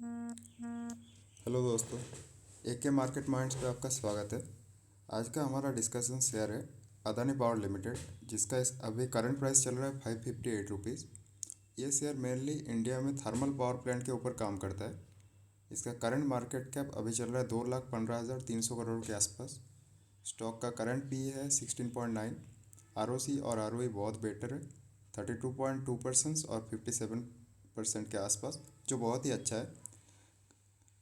Hello दोस्तों, AK market minds पे आपका स्वागत है। आज का हमारा डिस्कशन शेयर है अदानी पावर लिमिटेड, जिसका इस अभी करंट प्राइस चल रहा है 558 रुपीज़। ये शेयर मेनली इंडिया में थर्मल पावर प्लांट के ऊपर काम करता है। इसका करंट मार्केट कैप अभी चल रहा है 2,15,300 करोड़ के आसपास। स्टॉक का करंट पी है 16.9। ROC और ROE बहुत बेटर है, 32.2% और 57% के आसपास, जो बहुत ही अच्छा है।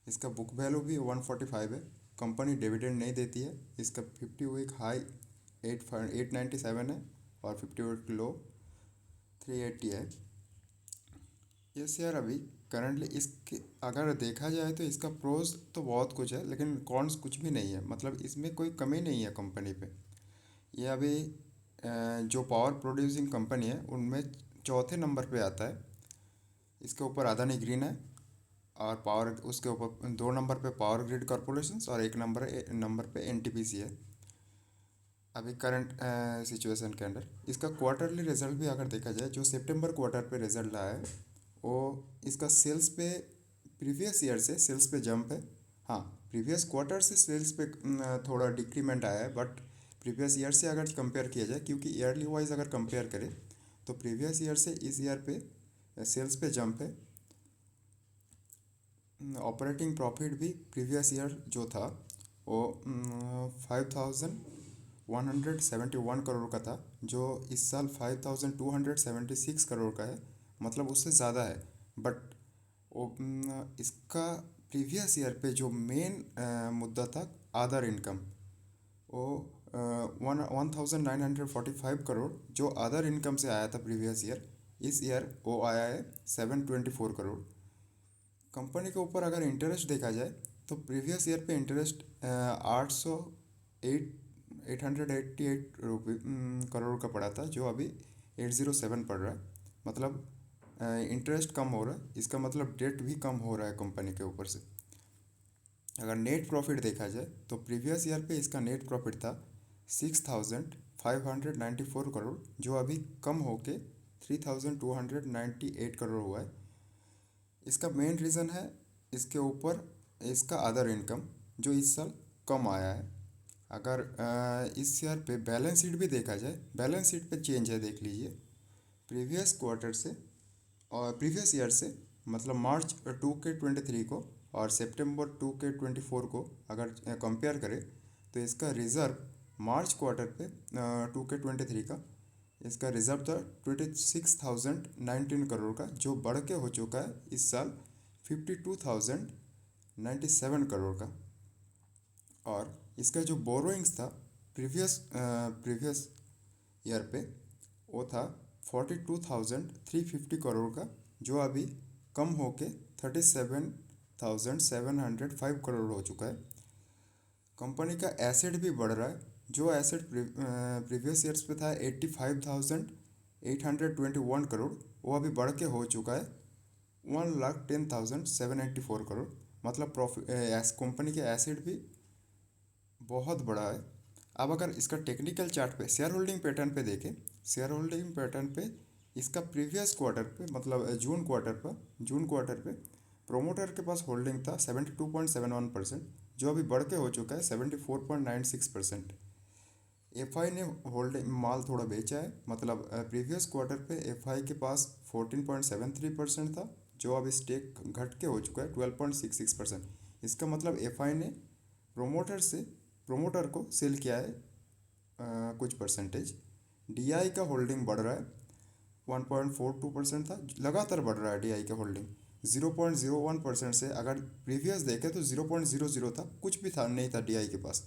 इसका बुक वैल्यू भी 145 है। कंपनी डिविडेंड नहीं देती है। इसका 50 वीक हाई 897 है और 50 वीक लो 380 है। ये शेयर अभी करंटली इसके अगर देखा जाए तो इसका प्रोज तो बहुत कुछ है, लेकिन कॉन्स कुछ भी नहीं है। मतलब इसमें कोई कमी नहीं है कंपनी पे। ये अभी जो पावर प्रोड्यूसिंग कंपनी है उनमें चौथे नंबर पे आता है। इसके ऊपर अदानी ग्रीन है और पावर उसके ऊपर 2 नंबर पे पावर ग्रिड कॉरपोरेशन और एक नंबर पे NTPC है अभी करंट सिचुएशन के अंदर। इसका क्वार्टरली रिजल्ट भी अगर देखा जाए, जो सितंबर क्वार्टर पे रिजल्ट आया है, वो इसका सेल्स पे प्रीवियस ईयर से सेल्स पे जंप है। हाँ, प्रीवियस क्वार्टर से सेल्स पे थोड़ा डिक्रीमेंट आया है, बट प्रीवियस ईयर से अगर कंपेयर किया जाए, क्योंकि ईयरली वाइज अगर कंपेयर करें तो प्रीवियस ईयर से इस ईयर पे सेल्स पे जंप है। ऑपरेटिंग प्रॉफिट भी प्रीवियस ईयर जो था वो 5,171 करोड़ का था, जो इस साल 5,276 करोड़ का है। मतलब उससे ज़्यादा है। बट वो इसका प्रीवियस ईयर पे जो मेन मुद्दा था अदर इनकम, वो 1,945 करोड़ जो अदर इनकम से आया था प्रीवियस ईयर, इस ईयर वो आया है 724 करोड़। कंपनी के ऊपर अगर इंटरेस्ट देखा जाए तो प्रीवियस ईयर पे इंटरेस्ट 888 करोड़ का पड़ा था, जो अभी 807 पड़ रहा है। मतलब इंटरेस्ट कम हो रहा है। इसका मतलब डेट भी कम हो रहा है कंपनी के ऊपर से। अगर नेट प्रॉफिट देखा जाए तो प्रीवियस ईयर पे इसका नेट प्रॉफिट था 6,594 करोड़, जो अभी कम होके 3,298 करोड़ हुआ है। इसका मेन रीज़न है इसके ऊपर इसका अदर इनकम, जो इस साल कम आया है। अगर इस ईयर पे बैलेंस शीट भी देखा जाए, बैलेंस शीट पे चेंज है, देख लीजिए। प्रीवियस क्वार्टर से और प्रीवियस ईयर से, मतलब मार्च 2 के 23 को और सितंबर 2 के 24 को अगर कंपेयर करें तो इसका रिज़र्व मार्च क्वार्टर पे 2 के 23 का इसका रिज़र्व था 26,019 करोड़ का, जो बढ़ के हो चुका है इस साल 52,097 करोड़ का। और इसका जो बोरोइंग्स था प्रीवियस ईयर पे, वो था 42,350 करोड़ का, जो अभी कम होके 37,705 करोड़ हो चुका है। कंपनी का एसेट भी बढ़ रहा है। जो एसेट प्रीवियस ईयर्स पे था 85,821 करोड़, वो अभी बढ़ के हो चुका है 1,10,784 करोड़। मतलब प्रॉफिट कंपनी के एसेट भी बहुत बड़ा है। अब अगर इसका टेक्निकल चार्ट पे शेयर होल्डिंग पैटर्न पे देखें, शेयर होल्डिंग पैटर्न पे इसका प्रीवियस क्वार्टर पे, मतलब जून क्वार्टर पे प्रोमोटर के पास होल्डिंग था 72.71%, जो अभी बढ़ के हो चुका है 74.96%। FI ने होल्डिंग माल थोड़ा बेचा है। मतलब प्रीवियस क्वार्टर पे FI के पास 14.73% था, जो अब स्टेक घट के हो चुका है 12.66%। इसका मतलब FI ने प्रोमोटर को सेल किया है कुछ परसेंटेज। DI का होल्डिंग बढ़ रहा है, 1.42% था, लगातार बढ़ रहा है DI का होल्डिंग। 0.01% से अगर प्रीवियस देखें तो 0.00 था, कुछ भी था नहीं था DI के पास।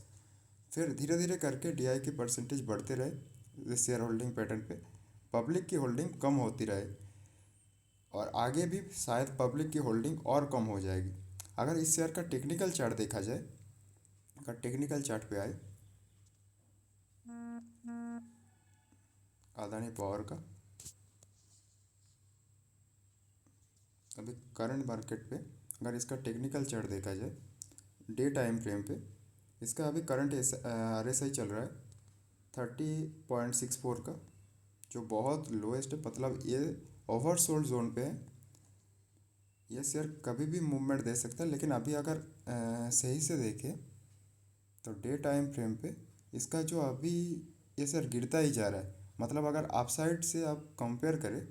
फिर धीरे धीरे करके DI के परसेंटेज बढ़ते रहे शेयर होल्डिंग पैटर्न पे। पब्लिक की होल्डिंग कम होती रहे और आगे भी शायद पब्लिक की होल्डिंग और कम हो जाएगी। अगर इस शेयर का टेक्निकल चार्ट देखा जाए, अगर टेक्निकल चार्ट पे आए अदानी पावर का, अभी करंट मार्केट पे अगर इसका टेक्निकल चार्ट देखा जाए डे टाइम फ्रेम पे, इसका अभी करंट RSI चल रहा है 30.64 का, जो बहुत लोएस्ट है। मतलब ये ओवरसोल्ड जोन पे है। ये शेयर कभी भी मूवमेंट दे सकता है, लेकिन अभी अगर सही से देखें तो डे टाइम फ्रेम पे इसका जो अभी ये शेयर गिरता ही जा रहा है। मतलब अगर आप साइड से आप कंपेयर करें,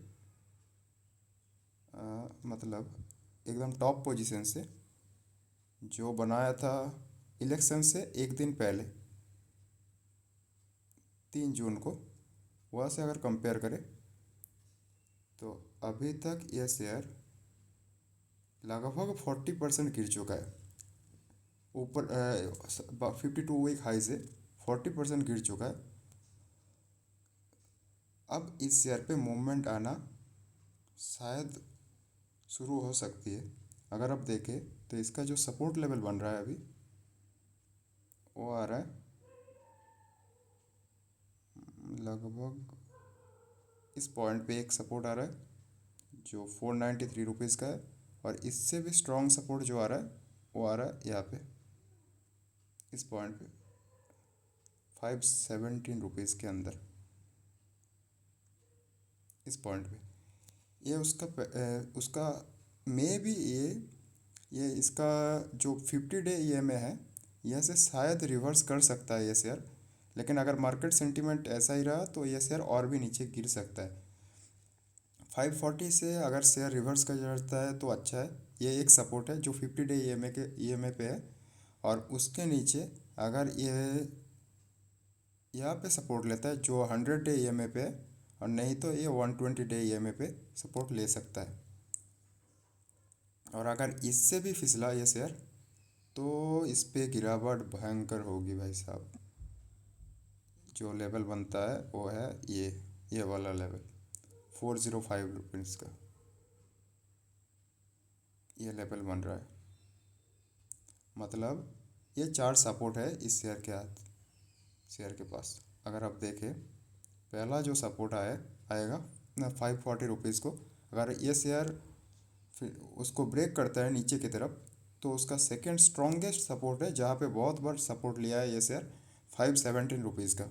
मतलब एकदम टॉप पोजीशन से जो बनाया था इलेक्शन से एक दिन पहले 3 जून को, वहाँ से अगर कंपेयर करें तो अभी तक यह शेयर लगभग 40% गिर चुका है। ऊपर 52 वीक हाई से 40% गिर चुका है। अब इस शेयर पे मूवमेंट आना शायद शुरू हो सकती है। अगर आप देखें तो इसका जो सपोर्ट लेवल बन रहा है अभी, वो आ रहा है लगभग इस पॉइंट पे एक सपोर्ट आ रहा है जो 493 रुपीज़ का है, और इससे भी स्ट्रॉन्ग सपोर्ट जो आ रहा है वो आ रहा है यहाँ पे इस पॉइंट पे 517 रुपीज़ के अंदर, इस पॉइंट पे। ये उसका मे भी ये इसका जो 50 डे EMA है, यह से शायद रिवर्स कर सकता है ये शेयर। लेकिन अगर मार्केट सेंटीमेंट ऐसा ही रहा तो ये शेयर और भी नीचे गिर सकता है। 540 से अगर शेयर रिवर्स कर जाता है तो अच्छा है। ये एक सपोर्ट है जो 50 डे EMA पे है, और उसके नीचे अगर ये यहाँ पे सपोर्ट लेता है जो 100 डे EMA पे है, और नहीं तो ये 120 डे EMA पे सपोर्ट ले सकता है। और अगर इससे भी फिसला ये शेयर तो इस पे गिरावट भयंकर होगी भाई साहब। जो लेवल बनता है वो है ये वाला लेवल 405 रुपीज़ का, ये लेवल बन रहा है। मतलब ये 4 सपोर्ट है इस शेयर के पास। अगर आप देखें, पहला जो सपोर्ट आएगा ना 540 रुपीज़ को, अगर ये शेयर फिर उसको ब्रेक करता है नीचे की तरफ, तो उसका सेकंड स्ट्रॉन्गेस्ट सपोर्ट है जहाँ पे बहुत बार सपोर्ट लिया है ये शेयर 517 रुपीज़ का।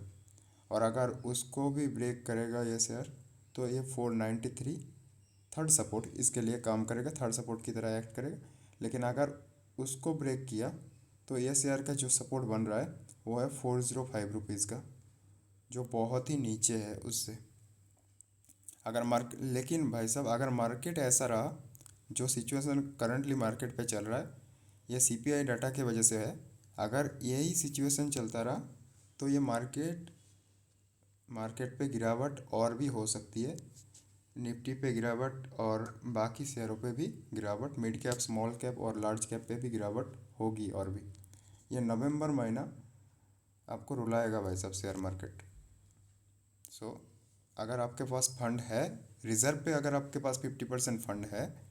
और अगर उसको भी ब्रेक करेगा ये शेयर तो ये 493 थर्ड सपोर्ट इसके लिए काम करेगा, थर्ड सपोर्ट की तरह एक्ट करेगा। लेकिन अगर उसको ब्रेक किया तो ये शेयर का जो सपोर्ट बन रहा है वो है 405 रुपीज़ का, जो बहुत ही नीचे है उससे। लेकिन भाई साहब, अगर मार्केट ऐसा रहा जो सिचुएशन करंटली मार्केट पे चल रहा है, ये CPI डाटा की वजह से है। अगर यही सिचुएशन चलता रहा तो ये मार्केट पे गिरावट और भी हो सकती है। निफ्टी पे गिरावट और बाकी शेयरों पे भी गिरावट, मिड कैप, स्मॉल कैप और लार्ज कैप पे भी गिरावट होगी। और भी ये नवंबर महीना आपको रुलाएगा भाई साहब शेयर मार्केट। सो अगर आपके पास फंड है रिज़र्व पे, अगर आपके पास 50% फंड है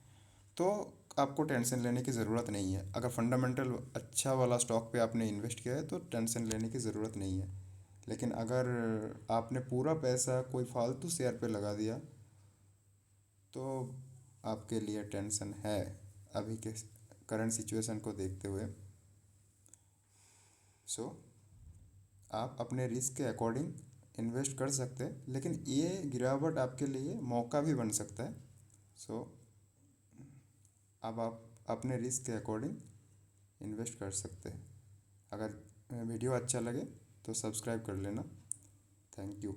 तो आपको टेंशन लेने की ज़रूरत नहीं है। अगर फंडामेंटल अच्छा वाला स्टॉक पे आपने इन्वेस्ट किया है तो टेंशन लेने की ज़रूरत नहीं है। लेकिन अगर आपने पूरा पैसा कोई फालतू शेयर पे लगा दिया तो आपके लिए टेंशन है अभी के करंट सिचुएशन को देखते हुए। सो आप अपने रिस्क के अकॉर्डिंग इन्वेस्ट कर सकते हैं, लेकिन ये गिरावट आपके लिए मौका भी बन सकता है। सो अब आप अपने रिस्क के अकॉर्डिंग इन्वेस्ट कर सकते हैं। अगर वीडियो अच्छा लगे तो सब्सक्राइब कर लेना। Thank you.